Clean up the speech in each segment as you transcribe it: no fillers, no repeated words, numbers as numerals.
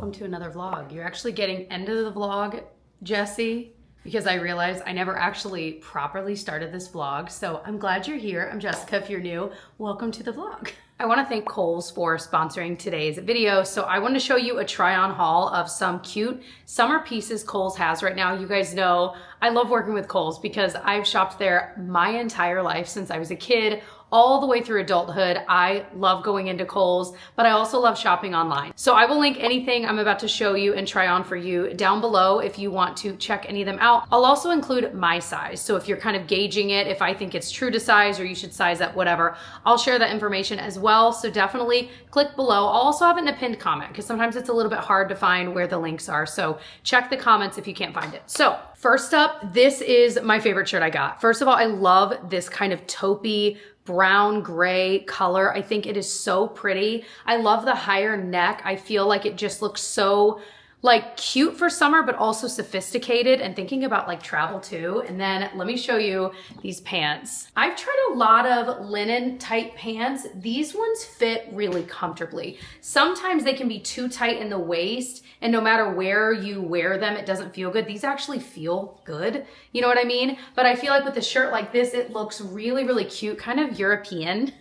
welcome to another vlog. You're actually getting end of the vlog, Jessie, because I realized I never actually properly started this vlog. So I'm glad you're here. I'm Jessica. If you're new, welcome to the vlog. I want to thank Kohl's for sponsoring today's video. So I want to show you a try on haul of some cute summer pieces Kohl's has right now. You guys know I love working with Kohl's because I've shopped there my entire life since I was a kid, all the way through adulthood. I love going into Kohl's, but I also love shopping online. So I will link anything I'm about to show you and try on for you down below if you want to check any of them out. I'll also include my size. So if you're kind of gauging it, if I think it's true to size or you should size up, whatever, I'll share that information as well. So definitely click below. I'll also have it in a pinned comment because sometimes it's a little bit hard to find where the links are. So check the comments if you can't find it. So first up, this is my favorite shirt I got. First of all, I love this kind of taupey brown gray color. I think it is so pretty. I love the higher neck. I feel like it just looks so like cute for summer, but also sophisticated and thinking about like travel too. And then let me show you these pants. I've tried a lot of linen type pants. These ones fit really comfortably. Sometimes they can be too tight in the waist, and no matter where you wear them, it doesn't feel good. These actually feel good. You know what I mean? But I feel like with a shirt like this, it looks really, really cute, kind of European.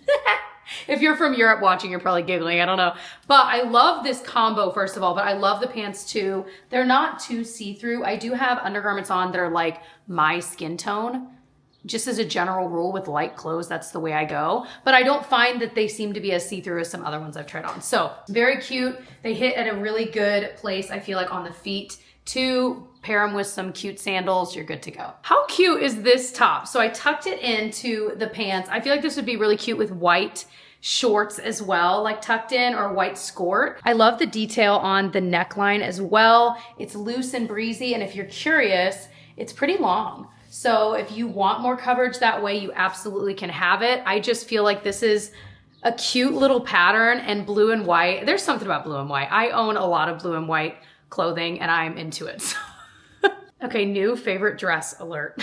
If you're from Europe watching, you're probably giggling, I don't know. But I love this combo, first of all, but I love the pants too. They're not too see-through. I do have undergarments on that are like my skin tone. Just as a general rule with light clothes, that's the way I go. But I don't find that they seem to be as see-through as some other ones I've tried on. So very cute. They hit at a really good place, I feel like, on the feet. To pair them with some cute sandals, you're good to go. How cute is this top? So I tucked it into the pants. I feel like this would be really cute with white shorts as well, like tucked in, or white skort. I love the detail on the neckline as well. It's loose and breezy, and if you're curious, it's pretty long. So if you want more coverage that way, you absolutely can have it. I just feel like this is a cute little pattern, and blue and white. There's something about blue and white. I own a lot of blue and white clothing and I'm into it. So. Okay, new favorite dress alert.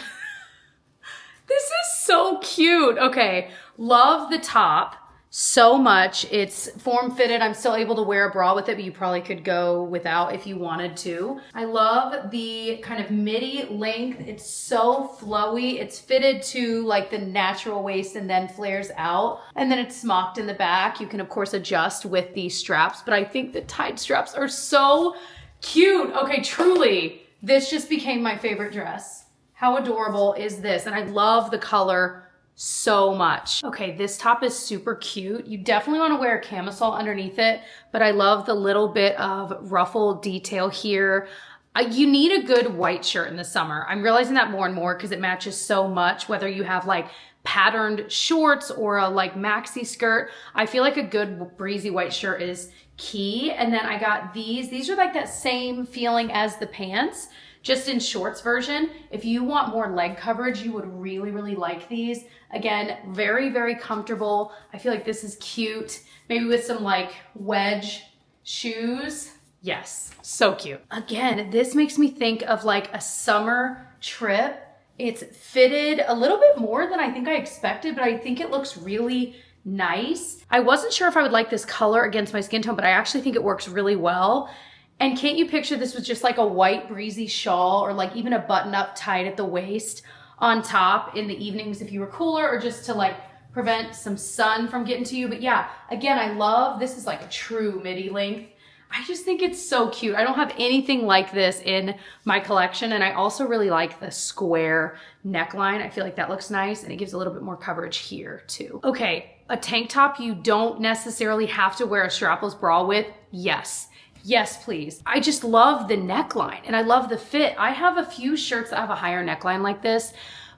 This is so cute. Okay, love the top so much. It's form-fitted. I'm still able to wear a bra with it, but you probably could go without if you wanted to. I love the kind of midi length. It's so flowy. It's fitted to like the natural waist and then flares out. And then it's smocked in the back. You can of course adjust with the straps, but I think the tied straps are so cute. Okay, truly, this just became my favorite dress. How adorable is this? And I love the color so much. Okay, this top is super cute. You definitely want to wear a camisole underneath it, but I love the little bit of ruffle detail here. You need a good white shirt in the summer. I'm realizing that more and more because it matches so much, whether you have like patterned shorts or a like maxi skirt. I feel like a good breezy white shirt is key. And then I got these. These are like that same feeling as the pants, just in shorts version. If you want more leg coverage, you would really, really like these. Again, very, very comfortable. I feel like this is cute. Maybe with some like wedge shoes. Yes, so cute. Again, this makes me think of like a summer trip. It's fitted a little bit more than I think I expected, but I think it looks really nice. I wasn't sure if I would like this color against my skin tone, but I actually think it works really well. And can't you picture this with just like a white breezy shawl or like even a button up tied at the waist on top in the evenings if you were cooler, or just to like prevent some sun from getting to you. But yeah, again, I love, this is like a true midi length. I just think it's so cute. I don't have anything like this in my collection. And I also really like the square neckline. I feel like that looks nice and it gives a little bit more coverage here too. Okay, a tank top you don't necessarily have to wear a strapless bra with. Yes. Yes, please. I just love the neckline and I love the fit. I have a few shirts that have a higher neckline like this,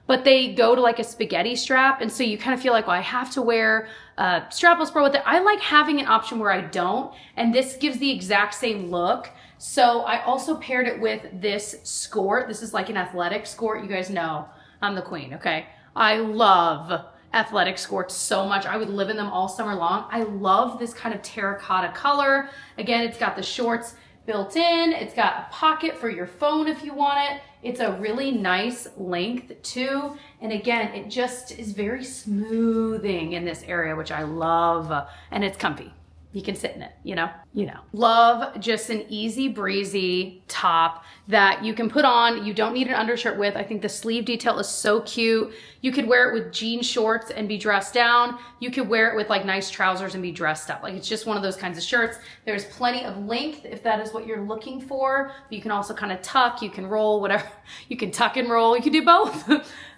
but they go to like a spaghetti strap. And so you kind of feel like, well, I have to wear a strapless bra with it. I like having an option where I don't, and this gives the exact same look. So I also paired it with this skort. This is like an athletic skort. You guys know I'm the queen, okay? I love athletic skorts so much. I would live in them all summer long. I love this kind of terracotta color. Again, it's got the shorts built in. It's got a pocket for your phone if you want it. It's a really nice length too. And again, it just is very smoothing in this area, which I love. And it's comfy. You can sit in it, you know? you know. Love just an easy breezy top that you can put on. You don't need an undershirt with. I think the sleeve detail is so cute. You could wear it with jean shorts and be dressed down. You could wear it with like nice trousers and be dressed up. Like it's just one of those kinds of shirts. There's plenty of length if that is what you're looking for. But you can also kind of tuck, you can roll, whatever. You can tuck and roll, you can do both.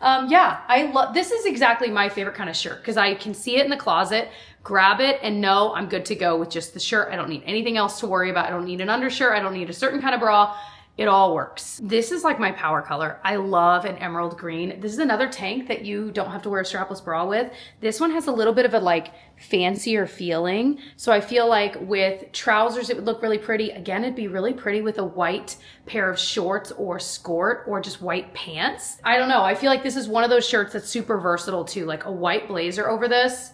Yeah, I love, this is exactly my favorite kind of shirt because I can see it in the closet, grab it and know I'm good to go with just the shirt. I don't need anything else to worry about. I don't need an undershirt. I don't need a certain kind of bra. It all works. This is like my power color. I love an emerald green. This is another tank that you don't have to wear a strapless bra with. This one has a little bit of a like fancier feeling. So I feel like with trousers, it would look really pretty. Again, it'd be really pretty with a white pair of shorts or skort or just white pants. I don't know. I feel like this is one of those shirts that's super versatile too. Like a white blazer over this.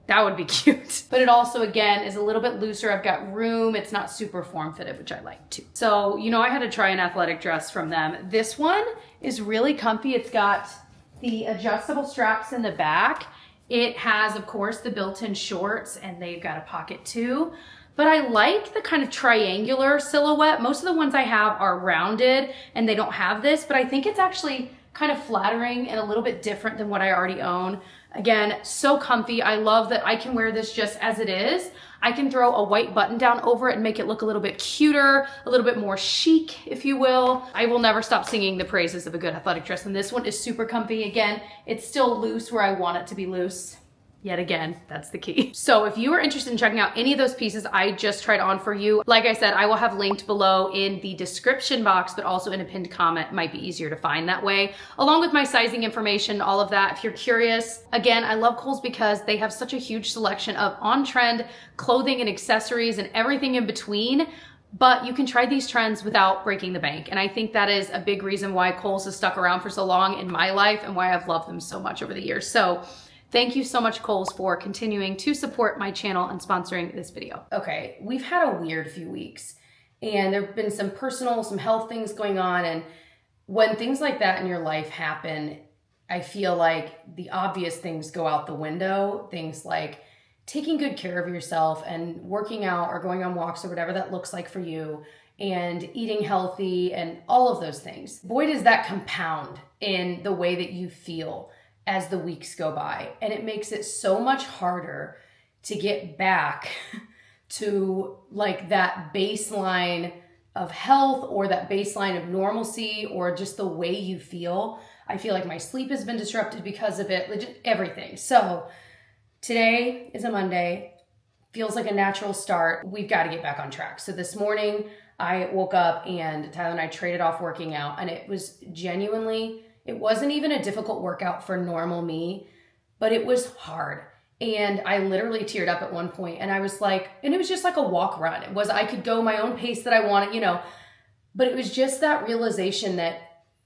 That would be cute. But it also, again, is a little bit looser. I've got room. It's not super form-fitted, which I like too. So, you know, I had to try an athletic dress from them. This one is really comfy. It's got the adjustable straps in the back. It has, of course, the built-in shorts, and they've got a pocket too. But I like the kind of triangular silhouette. Most of the ones I have are rounded, and they don't have this, but I think it's actually kind of flattering and a little bit different than what I already own. Again, so comfy. I love that I can wear this just as it is. I can throw a white button down over it and make it look a little bit cuter, a little bit more chic, if you will. I will never stop singing the praises of a good athletic dress, and this one is super comfy. Again, it's still loose where I want it to be loose. Yet again, that's the key. So if you are interested in checking out any of those pieces I just tried on for you, like I said, I will have linked below in the description box, but also in a pinned comment. It might be easier to find that way, along with my sizing information, all of that. If you're curious, again, I love Kohl's because they have such a huge selection of on-trend clothing and accessories and everything in between. But you can try these trends without breaking the bank. And I think that is a big reason why Kohl's has stuck around for so long in my life and why I've loved them so much over the years. So thank you so much, Kohl's, for continuing to support my channel and sponsoring this video. Okay, we've had a weird few weeks, and there have been some personal, some health things going on, and when things like that in your life happen, I feel like the obvious things go out the window. Things like taking good care of yourself and working out or going on walks or whatever that looks like for you, and eating healthy and all of those things. Boy, does that compound in the way that you feel as the weeks go by. And it makes it so much harder to get back to like that baseline of health or that baseline of normalcy or just the way you feel. I feel like my sleep has been disrupted because of it, legit everything. So today is a Monday, feels like a natural start. We've got to get back on track. So this morning I woke up and Tyler and I traded off working out, and it was genuinely, it wasn't even a difficult workout for normal me, but it was hard. And I literally teared up at one point, and I was like, and it was just like a walk run. It was, I could go my own pace that I wanted, you know, but it was just that realization that,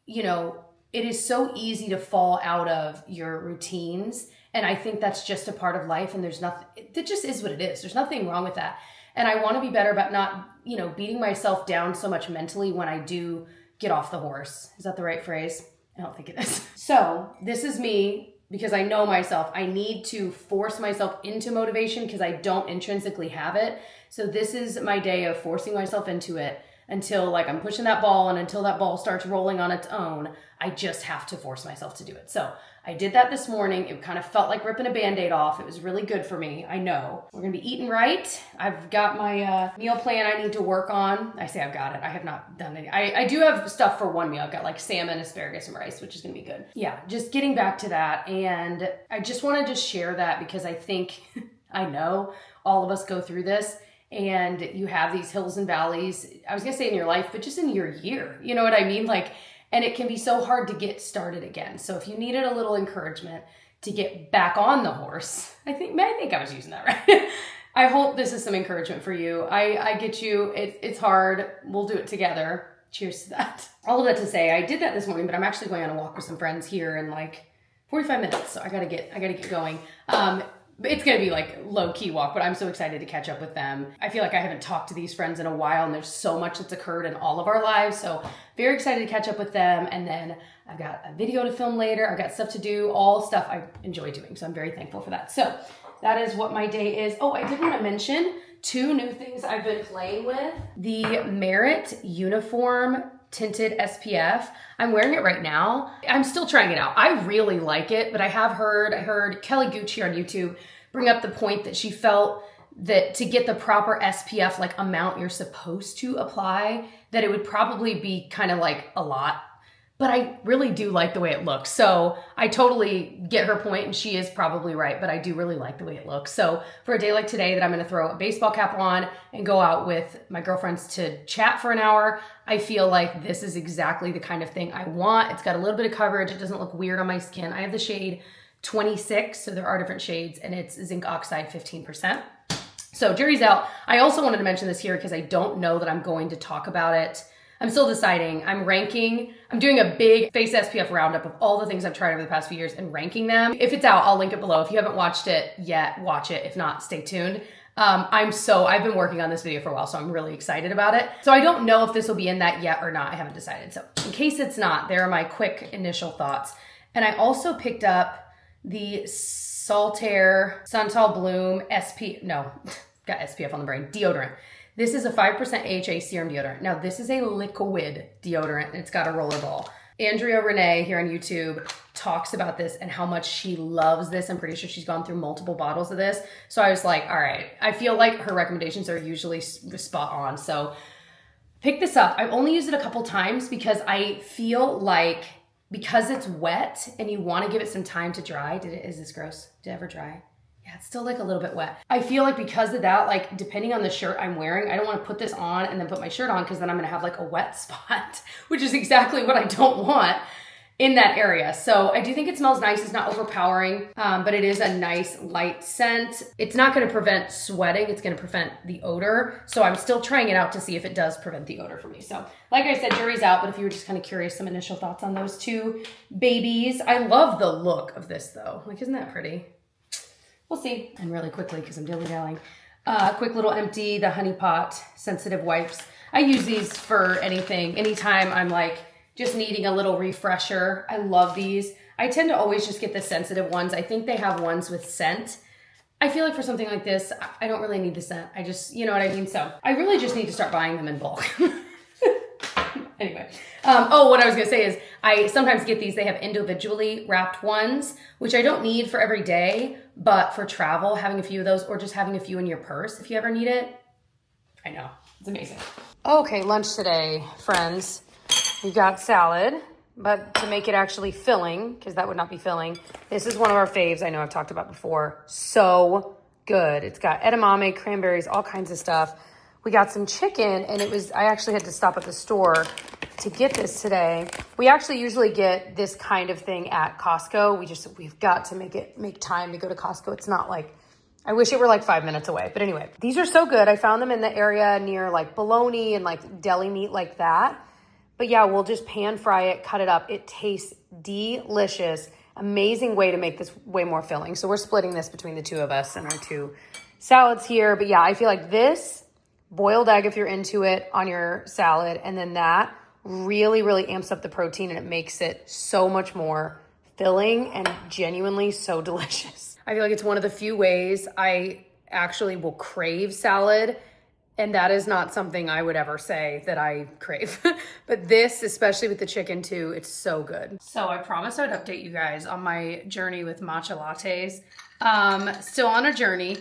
you know, it is so easy to fall out of your routines. And I think that's just a part of life, and there's nothing, it just is what it is. There's nothing wrong with that. And I want to be better about not, you know, beating myself down so much mentally when I do get off the horse. Is that the right phrase? I don't think it is. So this is me, because I know myself. I need to force myself into motivation because I don't intrinsically have it. So this is my day of forcing myself into it until like I'm pushing that ball, and until that ball starts rolling on its own, I just have to force myself to do it. So I did that this morning. It kind of felt like ripping a Band-Aid off. It was really good for me. I know. We're gonna be eating right. I've got my meal plan I need to work on. I say I've got it. I have not done any. I do have stuff for one meal. I've got like salmon, asparagus, and rice, which is gonna be good. Yeah, just getting back to that. And I just wanna just share that because I think, I know all of us go through this, and you have these hills and valleys. I was gonna say in your life, but just in your year. You know what I mean? Like, and it can be so hard to get started again. So if you needed a little encouragement to get back on the horse, I think I was using that right. I hope this is some encouragement for you. I get you. It's hard. We'll do it together. Cheers to that. All of that to say, I did that this morning, but I'm actually going on a walk with some friends here in like 45 minutes. So I gotta get going. It's gonna be like low-key walk, but I'm so excited to catch up with them. I feel like I haven't talked to these friends in a while, and there's so much that's occurred in all of our lives. So very excited to catch up with them. And then I've got a video to film later. I've got stuff to do, all stuff I enjoy doing. So I'm very thankful for that. So that is what my day is. Oh, I did want to mention two new things I've been playing with. The Merit Uniform Tinted SPF. I'm wearing it right now. I'm still trying it out. I really like it, but I heard Kelly Gucci on YouTube bring up the point that she felt that to get the proper SPF like amount you're supposed to apply, that it would probably be kind of like a lot. But I really do like the way it looks. So I totally get her point, and she is probably right, but I do really like the way it looks. So for a day like today that I'm gonna throw a baseball cap on and go out with my girlfriends to chat for an hour, I feel like this is exactly the kind of thing I want. It's got a little bit of coverage. It doesn't look weird on my skin. I have the shade 26, so there are different shades, and it's zinc oxide 15%. So jury's out. I also wanted to mention this here because I don't know that I'm going to talk about it. I'm still deciding. I'm doing a big face SPF roundup of all the things I've tried over the past few years and ranking them. If it's out, I'll link it below. If you haven't watched it yet, watch it. If not, stay tuned. I've been working on this video for a while, so I'm really excited about it. So I don't know if this will be in that yet or not. I haven't decided. So in case it's not, there are my quick initial thoughts. And I also picked up the Saltaire Santal Bloom got SPF on the brain, deodorant. This is a 5% AHA serum deodorant. Now this is a liquid deodorant and it's got a roller ball. Andrea Renee here on YouTube talks about this and how much she loves this. I'm pretty sure she's gone through multiple bottles of this. So I was like, all right, I feel like her recommendations are usually spot on. So pick this up. I've only used it a couple times because I feel like because it's wet and you want to give it some time to dry. Is this gross? Did it ever dry? Yeah, it's still like a little bit wet. I feel like because of that, like depending on the shirt I'm wearing, I don't want to put this on and then put my shirt on because then I'm going to have like a wet spot, which is exactly what I don't want in that area. So I do think it smells nice. It's not overpowering, but it is a nice light scent. It's not going to prevent sweating. It's going to prevent the odor. So I'm still trying it out to see if it does prevent the odor for me. So like I said, jury's out, but if you were just kind of curious, some initial thoughts on those two babies. I love the look of this though. Like, isn't that pretty? We'll see. And really quickly, because I'm dilly-dallying, quick little empty, the Honey Pot sensitive wipes. I use these for anything, anytime I'm like just needing a little refresher. I love these. I tend to always just get the sensitive ones. I think they have ones with scent. I feel like for something like this, I don't really need the scent. I just, you know what I mean? So I really just need to start buying them in bulk. Anyway, what I was gonna say is I sometimes get these, they have individually wrapped ones, which I don't need for every day, but for travel, having a few of those or just having a few in your purse if you ever need it. I know, it's amazing. Okay, lunch today, friends. We got salad, but to make it actually filling, because that would not be filling, this is one of our faves I know I've talked about before. So good. It's got edamame, cranberries, all kinds of stuff. We got some chicken, and I actually had to stop at the store to get this today. We actually usually get this kind of thing at Costco. We've got to make time to go to Costco. It's not like, I wish it were like 5 minutes away. But anyway, these are so good. I found them in the area near like bologna and like deli meat like that. But yeah, we'll just pan fry it, cut it up. It tastes delicious. Amazing way to make this way more filling. So we're splitting this between the two of us and our two salads here. But yeah, I feel like this, boiled egg if you're into it on your salad, and then that really, really amps up the protein and it makes it so much more filling and genuinely so delicious. I feel like it's one of the few ways I actually will crave salad, and that is not something I would ever say that I crave. But this, especially with the chicken too, it's so good. So I promised I'd update you guys on my journey with matcha lattes. Still on a journey.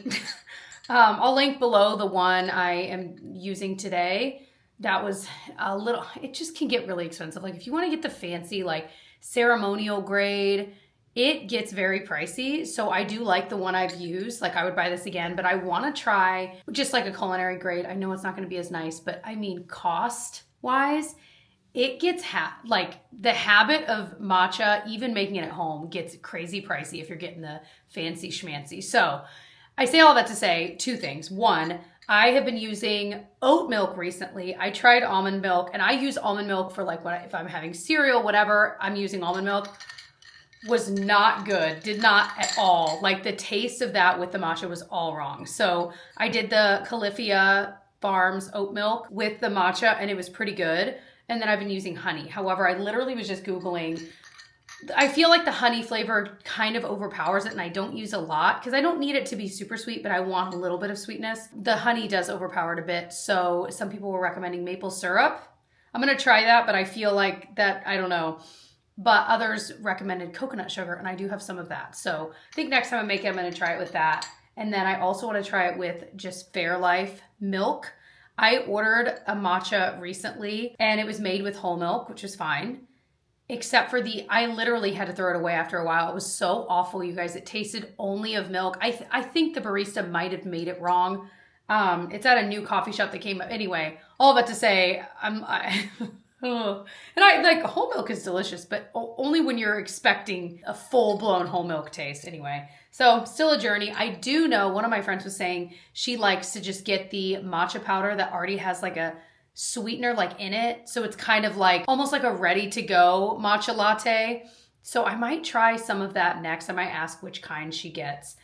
I'll link below the one I am using today. That was a little, it just can get really expensive. Like if you want to get the fancy, like ceremonial grade, it gets very pricey. So I do like the one I've used. Like I would buy this again, but I want to try just like a culinary grade. I know it's not going to be as nice, but I mean, cost wise, it gets like the habit of matcha, even making it at home, gets crazy pricey if you're getting the fancy schmancy. So I say all that to say two things. One, I have been using oat milk recently. I tried almond milk, and I use almond milk for like if I'm having cereal, whatever, I'm using almond milk. Was not good. Did not at all. Like the taste of that with the matcha was all wrong. So I did the Califia Farms oat milk with the matcha, and it was pretty good. And then I've been using honey. However, I literally was just Googling I feel like the honey flavor kind of overpowers it, and I don't use a lot because I don't need it to be super sweet, but I want a little bit of sweetness. The honey does overpower it a bit, so some people were recommending maple syrup. I'm gonna try that, but I feel like that, I don't know. But others recommended coconut sugar, and I do have some of that. So I think next time I make it, I'm gonna try it with that. And then I also wanna try it with just Fairlife milk. I ordered a matcha recently, and it was made with whole milk, which is fine. Except for I literally had to throw it away after a while. It was so awful, you guys. It tasted only of milk. I think the barista might have made it wrong. It's at a new coffee shop that came up. Anyway, all that to say, and I like whole milk is delicious, but only when you're expecting a full-blown whole milk taste. Anyway, so still a journey. I do know one of my friends was saying she likes to just get the matcha powder that already has like a sweetener like in it. So it's kind of like almost like a ready to go matcha latte. So I might try some of that next. I might ask which kind she gets.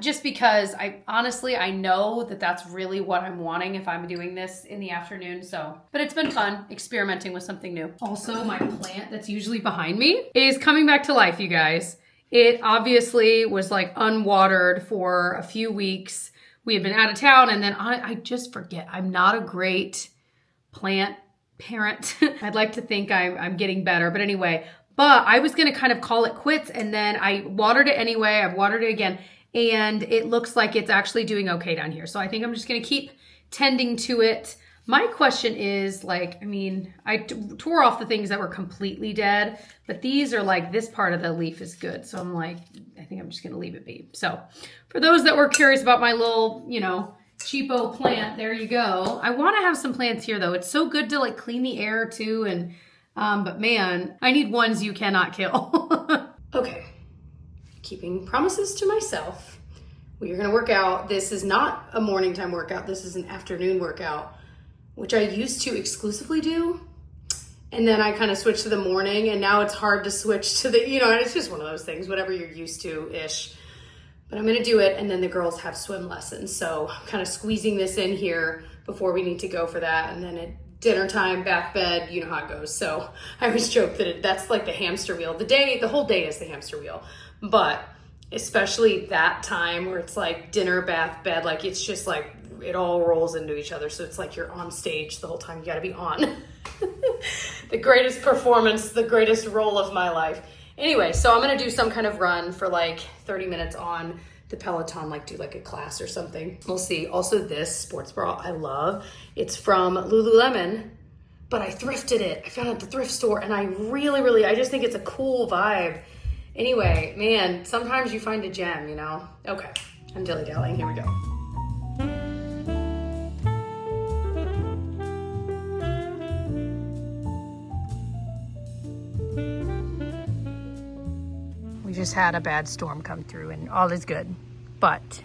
Just because I know that that's really what I'm wanting if I'm doing this in the afternoon. So, but it's been fun experimenting with something new. Also, my plant that's usually behind me is coming back to life, you guys. It obviously was like unwatered for a few weeks. We had been out of town, and then I just forget. I'm not a great plant parent. I'd like to think I'm getting better, but anyway, but I was going to kind of call it quits, and then I watered it anyway. I've watered it again, and it looks like it's actually doing okay down here. So I think I'm just going to keep tending to it. My question is like, I mean, I tore off the things that were completely dead, but these are like, this part of the leaf is good. So I'm like, I think I'm just going to leave it be. So for those that were curious about my little, cheapo plant, there you go. I want to have some plants here though. It's so good to like clean the air too. And, but man, I need ones you cannot kill. Okay. Keeping promises to myself. We are going to work out. This is not a morning time workout. This is an afternoon workout, which I used to exclusively do. And then I kind of switched to the morning, and now it's hard to switch to the, and it's just one of those things, whatever you're used to-ish. But I'm going to do it, and then the girls have swim lessons. So I'm kind of squeezing this in here before we need to go for that. And then at dinner time, bath, bed, you know how it goes. So I always joke that that's like the hamster wheel. The whole day is the hamster wheel. But especially that time where it's like dinner, bath, bed, like it's just like it all rolls into each other. So it's like you're on stage the whole time. You got to be on. The greatest performance, the greatest role of my life. Anyway, so I'm going to do some kind of run for like 30 minutes on the Peloton, like do like a class or something. We'll see. Also this sports bra I love. It's from Lululemon, but I thrifted it. I found it at the thrift store, and I really, I just think it's a cool vibe. Anyway, man, sometimes you find a gem, Okay, I'm dilly-dallying. Here we go. We just had a bad storm come through, and all is good. But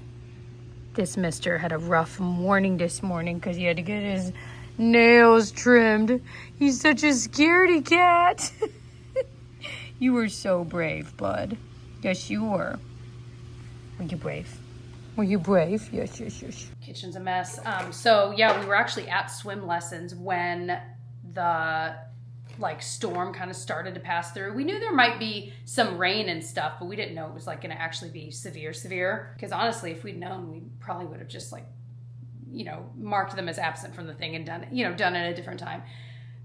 this mister had a rough morning this morning because he had to get his nails trimmed. He's such a scaredy cat. You were so brave, bud. Yes, you were. Were you brave? Were you brave? Yes. Kitchen's a mess. So yeah, we were actually at swim lessons when the storm kind of started to pass through. We knew there might be some rain and stuff, but we didn't know it was like going to actually be severe. Because honestly, if we'd known, we probably would have just marked them as absent from the thing and done it at a different time.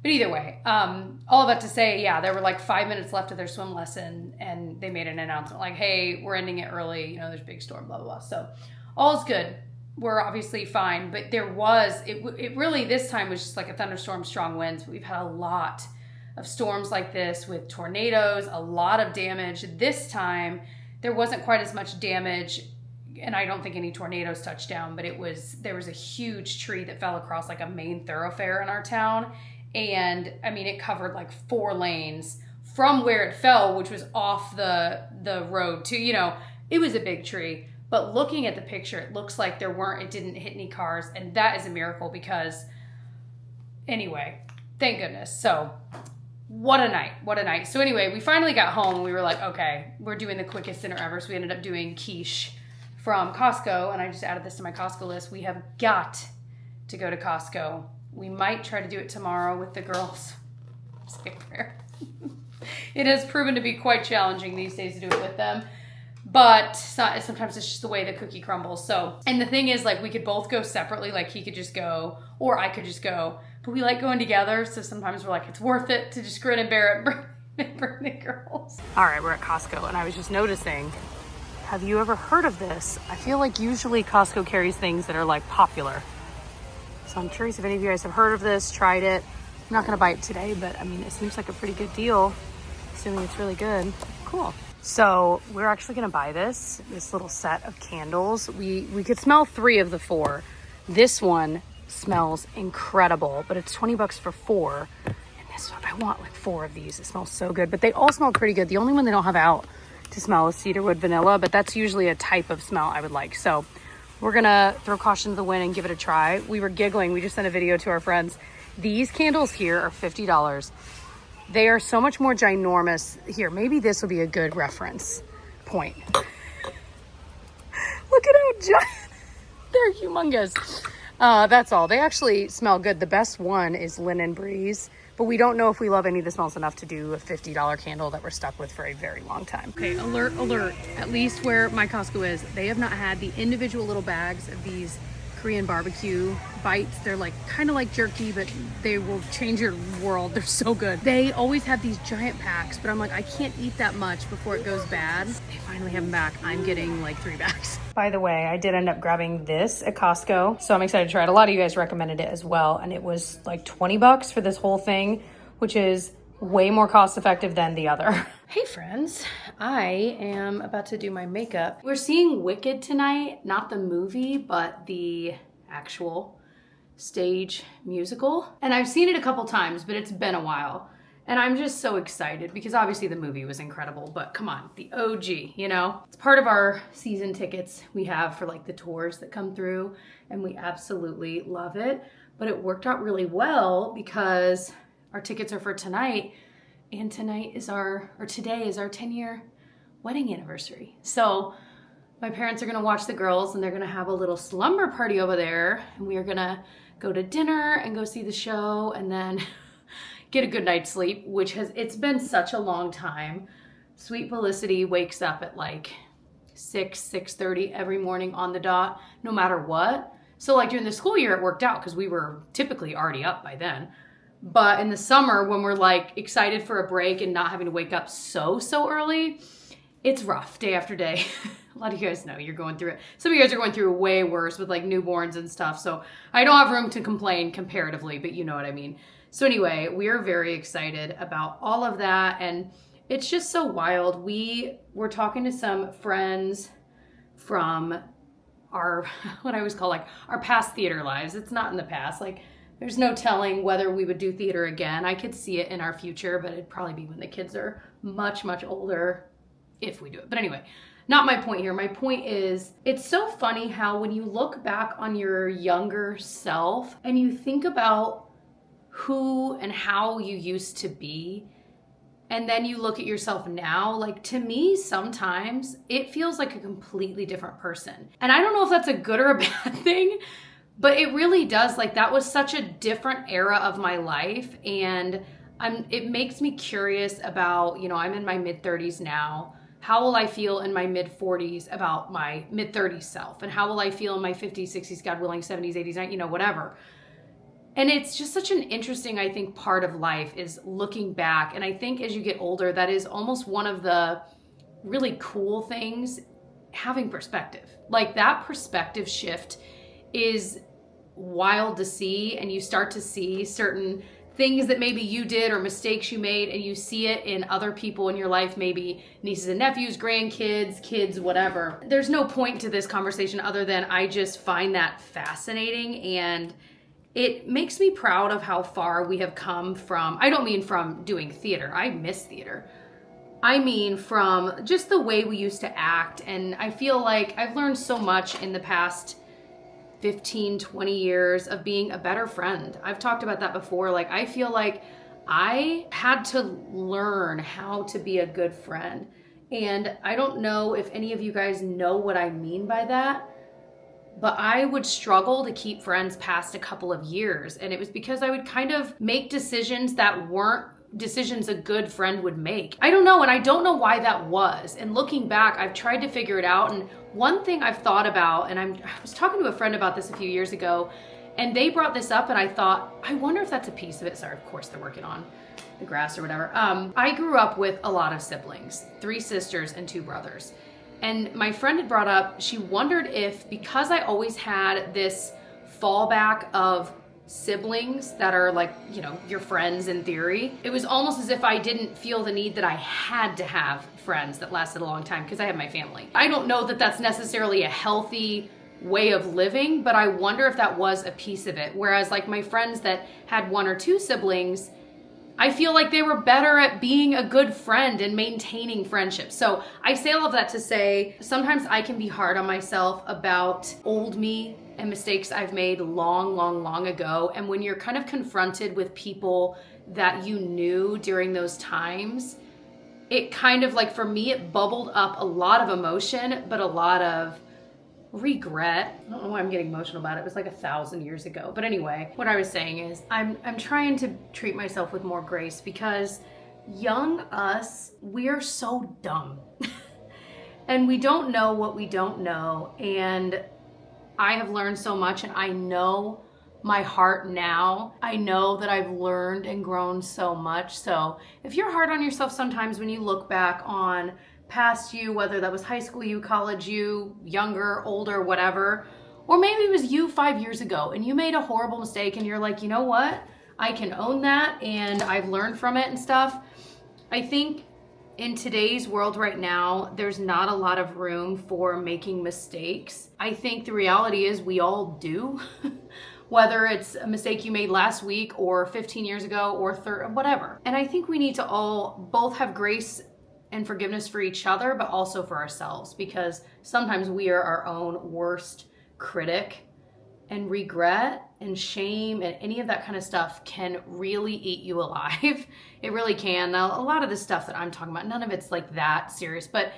But either way, all of that to say, yeah, there were like 5 minutes left of their swim lesson, and they made an announcement like, hey, we're ending it early. There's a big storm, blah, blah, blah. So all is good. We're obviously fine. But it really this time was just like a thunderstorm, strong winds. But we've had a lot of storms like this with tornadoes, a lot of damage. This time, there wasn't quite as much damage, and I don't think any tornadoes touched down, but there was a huge tree that fell across like a main thoroughfare in our town. And I mean, it covered like 4 lanes from where it fell, which was off the road to, it was a big tree. But looking at the picture, it looks like it didn't hit any cars. And that is a miracle because anyway, thank goodness. So what a night. So anyway, we finally got home and we were like, okay, we're doing the quickest dinner ever. So we ended up doing quiche from Costco. And I just added this to my Costco list. We have got to go to Costco. We might try to do it tomorrow with the girls. Say a prayer. It has proven to be quite challenging these days to do it with them. But sometimes it's just the way the cookie crumbles. So, and the thing is, like, we could both go separately. Like, he could just go, or I could just go. But we like going together. So sometimes we're like, it's worth it to just grin and bear it and bring the girls. All right, we're at Costco. And I was just noticing, have you ever heard of this? I feel like usually Costco carries things that are like popular. So I'm curious if any of you guys have heard of this, tried it. I'm not gonna buy it today, but I mean, it seems like a pretty good deal, assuming it's really good. Cool. So we're actually gonna buy this little set of candles. We could smell 3 of the 4. This one smells incredible, but it's 20 bucks for 4. And this one, I want like 4 of these. It smells so good, but they all smell pretty good. The only one they don't have out to smell is cedarwood vanilla, but that's usually a type of smell I would like. So we're gonna throw caution to the wind and give it a try. We were giggling, we just sent a video to our friends. These candles here are $50. They are so much more ginormous. Here, maybe this will be a good reference point. Look at how giant, they're humongous. That's all. They actually smell good. The best one is Linen Breeze, but we don't know if we love any of the smells enough to do a $50 candle that we're stuck with for a very long time. Okay, alert, alert. At least where my Costco is, they have not had the individual little bags of these Korean barbecue bites. They're like kind of like jerky, but they will change your world. They're so good. They always have these giant packs, but I'm like, I can't eat that much before it goes bad. They finally have them back. I'm getting like 3 bags. By the way, I did end up grabbing this at Costco, so I'm excited to try it. A lot of you guys recommended it as well, and it was like 20 bucks for this whole thing, which is way more cost effective than the other. Hey friends, I am about to do my makeup. We're seeing Wicked tonight, not the movie, but the actual stage musical. And I've seen it a couple times, but it's been a while. And I'm just so excited because obviously the movie was incredible, but come on, the OG, you know? It's part of our season tickets we have for like the tours that come through, and we absolutely love it. But it worked out really well because our tickets are for tonight, and today is our 10-year wedding anniversary. So my parents are gonna watch the girls, and they're gonna have a little slumber party over there, and we are gonna go to dinner and go see the show, and then get a good night's sleep, it's been such a long time. Sweet Felicity wakes up at like 6:30 every morning on the dot, no matter what. So like during the school year, it worked out because we were typically already up by then. But in the summer, when we're like excited for a break and not having to wake up so early, it's rough day after day. A lot of you guys know you're going through it. Some of you guys are going through it way worse with like newborns and stuff. So I don't have room to complain comparatively, but you know what I mean. So anyway, we are very excited about all of that. And it's just so wild. We were talking to some friends from our, what I always call like our past theater lives. It's not in the past. Like, there's no telling whether we would do theater again. I could see it in our future, but it'd probably be when the kids are much older if we do it. But anyway, not my point here. My point is, it's so funny how when you look back on your younger self and you think about who and how you used to be, and then you look at yourself now, like to me, sometimes it feels like a completely different person. And I don't know if that's a good or a bad thing, but it really does. Like that was such a different era of my life. And it makes me curious about, you know, I'm in my mid-30s now. How will I feel in my mid-40s about my mid-30s self? And how will I feel in my 50s, 60s, God willing, 70s, 80s, 90s, you know, whatever. And it's just such an interesting, I think, part of life is looking back. And I think as you get older, that is almost one of the really cool things, having perspective. Like that perspective shift is wild to see, and you start to see certain things that maybe you did or mistakes you made, and you see it in other people in your life, maybe nieces and nephews, grandkids, kids, whatever. There's no point to this conversation other than I just find that fascinating, and it makes me proud of how far we have come from, I don't mean from doing theater, I miss theater. I mean from just the way we used to act, and I feel like I've learned so much in the past 15, 20 years of being a better friend. I've talked about that before. Like, I feel like I had to learn how to be a good friend. And I don't know if any of you guys know what I mean by that, but I would struggle to keep friends past a couple of years. And it was because I would kind of make decisions that weren't decisions a good friend would make. I don't know, and I don't know why that was. And looking back, I've tried to figure it out. And one thing I've thought about, and I was talking to a friend about this a few years ago, and they brought this up, and I thought, I wonder if that's a piece of it. Sorry, of course they're working on the grass or whatever. I grew up with a lot of siblings, 3 sisters and 2 brothers. And my friend had brought up, she wondered if, because I always had this fallback of siblings that are like, you know, your friends in theory, it was almost as if I didn't feel the need that I had to have friends that lasted a long time because I had my family. I don't know that that's necessarily a healthy way of living, but I wonder if that was a piece of it. Whereas like my friends that had 1 or 2 siblings, I feel like they were better at being a good friend and maintaining friendships. So I say all of that to say, sometimes I can be hard on myself about old me and mistakes I've made long ago. And when you're kind of confronted with people that you knew during those times, it kind of like, for me, it bubbled up a lot of emotion, but a lot of regret. I don't know why I'm getting emotional about it. It was like 1,000 years ago. But anyway, what I was saying is I'm trying to treat myself with more grace, because young us, we're so dumb. And we don't know what we don't know. And I have learned so much, and I know my heart now. I know that I've learned and grown so much. So if you're hard on yourself sometimes when you look back on past you, whether that was high school you, college you, younger, older, whatever, or maybe it was you 5 years ago and you made a horrible mistake and you're like, you know what? I can own that and I've learned from it and stuff. I think in today's world right now, there's not a lot of room for making mistakes. I think the reality is we all do, whether it's a mistake you made last week or 15 years ago or whatever. And I think we need to all both have grace and forgiveness for each other, but also for ourselves, because sometimes we are our own worst critic, and regret and shame and any of that kind of stuff can really eat you alive. It really can. Now, a lot of the stuff that I'm talking about, none of it's like that serious, but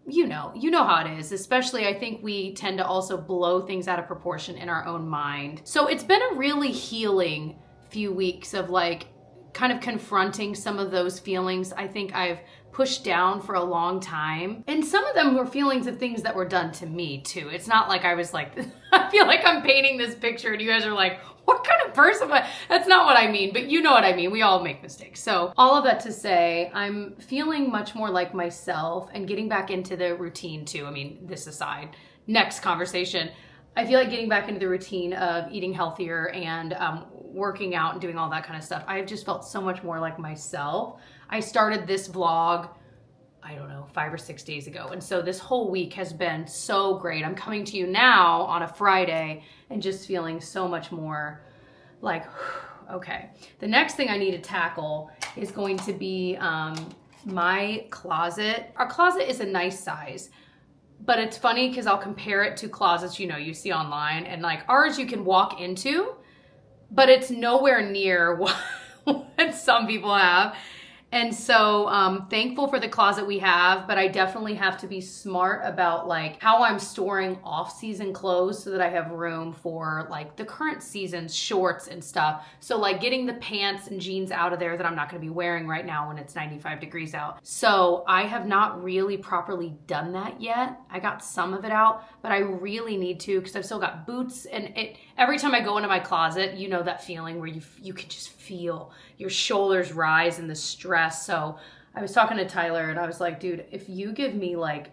you know how it is. Especially, I think we tend to also blow things out of proportion in our own mind. So it's been a really healing few weeks of like kind of confronting some of those feelings I think I've pushed down for a long time. And some of them were feelings of things that were done to me too. It's not like I was like, I feel like I'm painting this picture and you guys are like, what kind of person am I? That's not what I mean, but you know what I mean. We all make mistakes. So all of that to say, I'm feeling much more like myself and getting back into the routine too. I mean, this aside, next conversation. I feel like getting back into the routine of eating healthier and working out and doing all that kind of stuff. I've just felt so much more like myself. I started this vlog, I don't know, 5 or 6 days ago. And so this whole week has been so great. I'm coming to you now on a Friday and just feeling so much more like, okay. The next thing I need to tackle is going to be my closet. Our closet is a nice size. But it's funny because I'll compare it to closets, you know, you see online, and like ours you can walk into, but it's nowhere near what some people have. And so thankful for the closet we have, but I definitely have to be smart about like how I'm storing off-season clothes so that I have room for like the current season's shorts and stuff. So like getting the pants and jeans out of there that I'm not going to be wearing right now when it's 95 degrees out. So I have not really properly done that yet. I got some of it out, but I really need to, because I've still got boots, and every time I go into my closet, you know that feeling where you can just feel your shoulders rise and the stress. So I was talking to Tyler and I was like, dude, if you give me like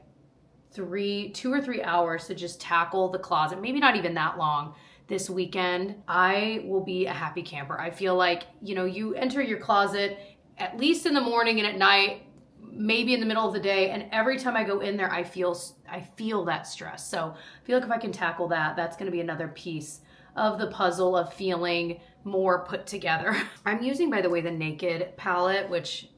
2 or 3 hours to just tackle the closet, maybe not even that long this weekend, I will be a happy camper. I feel like, you know, you enter your closet at least in the morning and at night, maybe in the middle of the day, and every time I go in there, I feel that stress. So I feel like if I can tackle that, that's going to be another piece of the puzzle of feeling more put together. I'm using, by the way, the Naked palette, which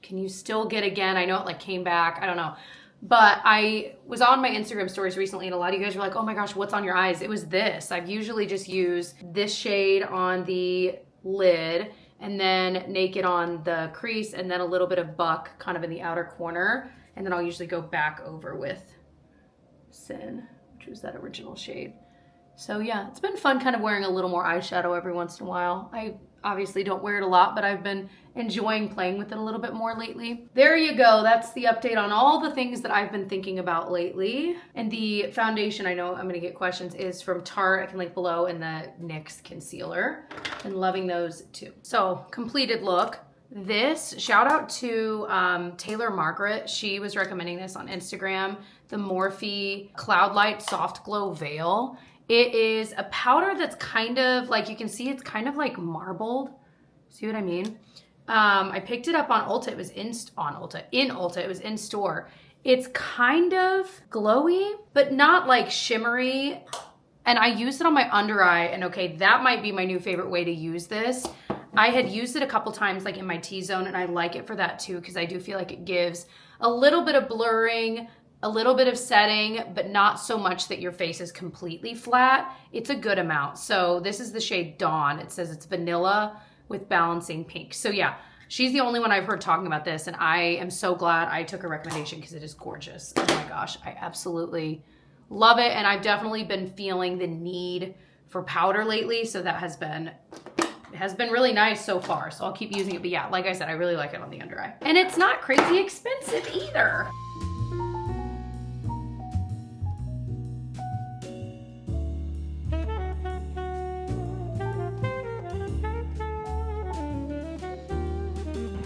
can you still get again? I know it like came back, I don't know. But I was on my Instagram stories recently and a lot of you guys were like, oh my gosh, what's on your eyes? It was this. I've usually just used this shade on the lid and then Naked on the crease and then a little bit of Buck kind of in the outer corner. And then I'll usually go back over with Sin, which was that original shade. So yeah, it's been fun kind of wearing a little more eyeshadow every once in a while. I Obviously don't wear it a lot, but I've been enjoying playing with it a little bit more lately. There you go. That's the update on all the things that I've been thinking about lately. And the foundation, I know I'm gonna get questions, is from Tarte. I can link below, in the NYX concealer. And loving those too. So, completed look. This, shout out to Taylor Margaret. She was recommending this on Instagram. The Morphe Cloudlight Soft Glow Veil. It is a powder that's kind of like, you can see it's kind of like marbled. See what I mean? I picked it up on Ulta. It was in Ulta. It was in store. It's kind of glowy, but not like shimmery. And I used it on my under eye, and okay, that might be my new favorite way to use this. I had used it a couple times like in my T-zone, and I like it for that too, because I do feel like it gives a little bit of blurring, a little bit of setting, but not so much that your face is completely flat. It's a good amount. So this is the shade Dawn. It says it's vanilla with balancing pink. So yeah, she's the only one I've heard talking about this, and I am so glad I took her recommendation because it is gorgeous. Oh my gosh, I absolutely love it. And I've definitely been feeling the need for powder lately. So that has been really nice so far. So I'll keep using it. But yeah, like I said, I really like it on the under eye. And it's not crazy expensive either.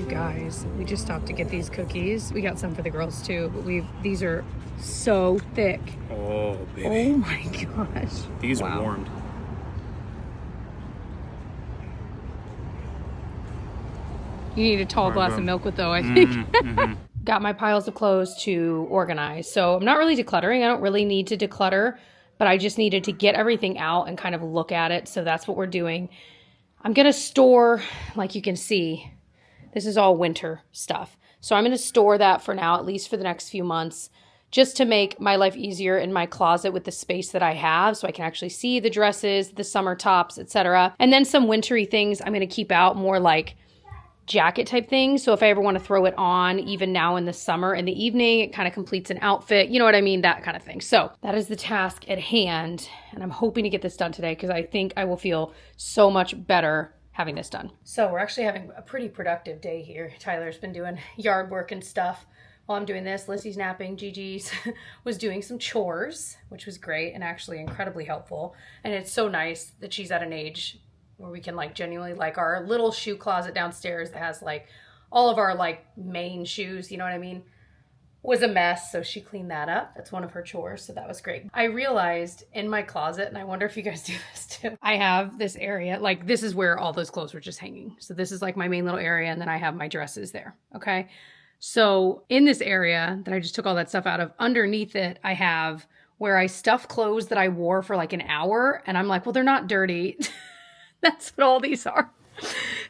Guys, we just stopped to get these cookies. We got some for the girls too, but these are so thick. Oh, baby. Oh my gosh. These are warmed. You need a tall glass of milk with though, I think. Got my piles of clothes to organize. So I'm not really decluttering. I don't really need to declutter, but I just needed to get everything out and kind of look at it. So that's what we're doing. I'm going to store, like you can see, this is all winter stuff. So I'm going to store that for now, at least for the next few months, just to make my life easier in my closet with the space that I have, so I can actually see the dresses, the summer tops, etc. And then some wintry things I'm going to keep out, more like jacket type things. So if I ever want to throw it on, even now in the summer in the evening, it kind of completes an outfit. You know what I mean? That kind of thing. So that is the task at hand. And I'm hoping to get this done today because I think I will feel so much better having this done. So we're actually having a pretty productive day here. Tyler's been doing yard work and stuff while I'm doing this. Lizzie's napping. Gigi's was doing some chores, which was great and actually incredibly helpful. And it's so nice that she's at an age where we can like genuinely, like our little shoe closet downstairs that has like all of our like main shoes, you know what I mean, was a mess. So she cleaned that up. That's one of her chores. So that was great. I realized in my closet, and I wonder if you guys do this too, I have this area, like this is where all those clothes were just hanging. So this is like my main little area. And then I have my dresses there. Okay. So in this area that I just took all that stuff out of, underneath it, I have where I stuff clothes that I wore for like an hour. And I'm like, well, they're not dirty. That's what all these are.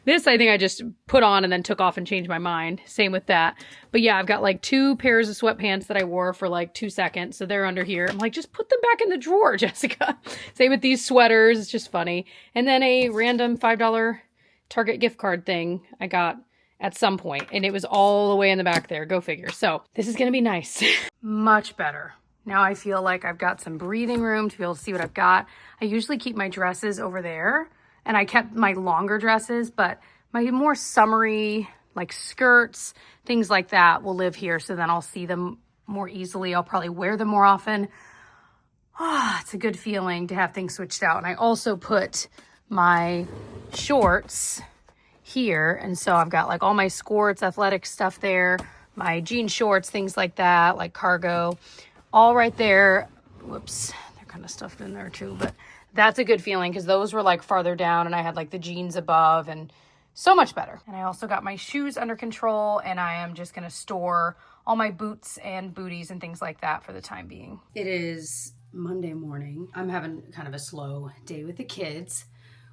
This, I think I just put on and then took off and changed my mind. Same with that. But yeah, I've got like 2 pairs of sweatpants that I wore for like 2 seconds. So they're under here. I'm like, just put them back in the drawer, Jessica. Same with these sweaters. It's just funny. And then a random $5 Target gift card thing I got at some point. And it was all the way in the back there. Go figure. So this is going to be nice. Much better. Now I feel like I've got some breathing room to be able to see what I've got. I usually keep my dresses over there. And I kept my longer dresses, but my more summery, like skirts, things like that will live here. So then I'll see them more easily. I'll probably wear them more often. Ah, it's a good feeling to have things switched out. And I also put my shorts here. And so I've got like all my Skorts, athletic stuff there, my jean shorts, things like that, like cargo, all right there. Whoops, they're kind of stuffed in there too, but that's a good feeling because those were like farther down and I had like the jeans above and so much better. And I also got my shoes under control and I am just going to store all my boots and booties and things like that for the time being. It is Monday morning. I'm having kind of a slow day with the kids,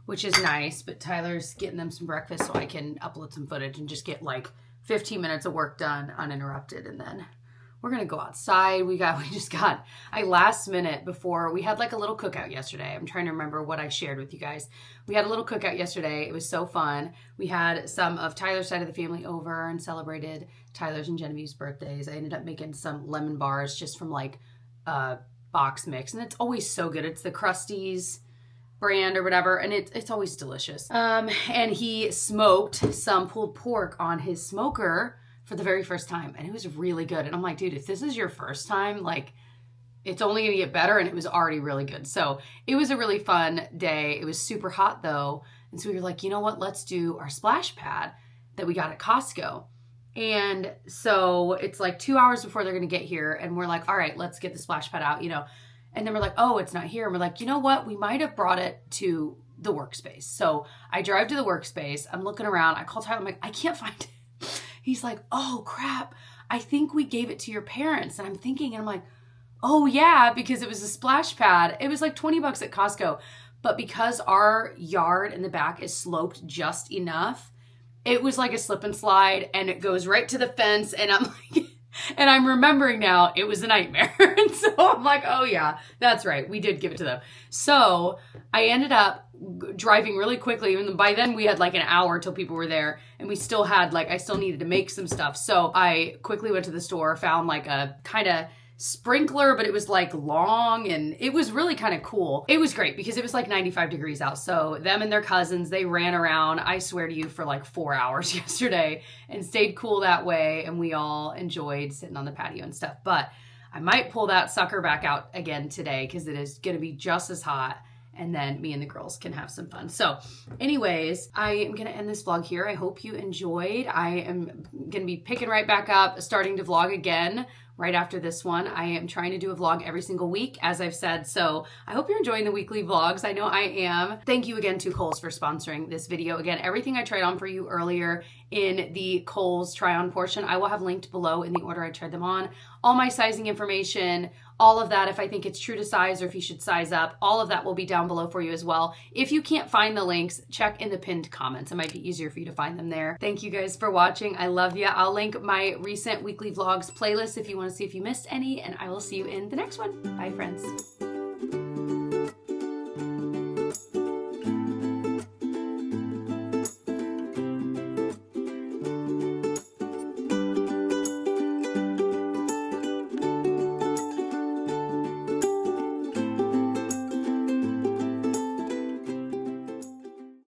which is nice, but Tyler's getting them some breakfast so I can upload some footage and just get like 15 minutes of work done uninterrupted, and then we're going to go outside. I last minute before, we had like a little cookout yesterday. I'm trying to remember what I shared with you guys. We had a little cookout yesterday. It was so fun. We had some of Tyler's side of the family over and celebrated Tyler's and Genevieve's birthdays. I ended up making some lemon bars just from like box mix. And it's always so good. It's the Krusty's brand or whatever, and it's always delicious. And he smoked some pulled pork on his smoker for the very first time, and it was really good. And I'm like, dude, if this is your first time, like, it's only gonna get better, and it was already really good. So it was a really fun day. It was super hot though, and so we were like, you know what, let's do our splash pad that we got at Costco. And so it's like 2 hours before they're gonna get here, and we're like, all right, let's get the splash pad out, you know. And then we're like, oh, it's not here. And we're like, you know what, we might have brought it to the workspace. So I drive to the workspace, I'm looking around, I call Tyler, I'm like, I can't find it. He's like, oh crap, I think we gave it to your parents. And I'm thinking, and I'm like, oh yeah, because it was a splash pad. It was like 20 bucks at Costco. But because our yard in the back is sloped just enough, it was like a slip and slide, and it goes right to the fence. And I'm like, and I'm remembering now, it was a nightmare. And so I'm like, oh yeah, that's right, we did give it to them. So I ended up driving really quickly. Even by then we had like an hour till people were there, and we still had like, I still needed to make some stuff. So I quickly went to the store, found like a kind of sprinkler, but it was like long, and it was really kind of cool. It was great because it was like 95 degrees out. So them and their cousins, they ran around, I swear to you, for like 4 hours yesterday and stayed cool that way. And we all enjoyed sitting on the patio and stuff. But I might pull that sucker back out again today because it is going to be just as hot. And then me and the girls can have some fun. So anyways, I am going to end this vlog here. I hope you enjoyed. I am going to be picking right back up, starting to vlog again right after this one. I am trying to do a vlog every single week, as I've said. So I hope you're enjoying the weekly vlogs. I know I am. Thank you again to Kohl's for sponsoring this video. Again, everything I tried on for you earlier in the Kohl's try on portion, I will have linked below in the order I tried them on. All my sizing information, all of that, if I think it's true to size or if you should size up, all of that will be down below for you as well. If you can't find the links, check in the pinned comments. It might be easier for you to find them there. Thank you guys for watching. I love you. I'll link my recent weekly vlogs playlist if you want to see if you missed any, and I will see you in the next one. Bye, friends.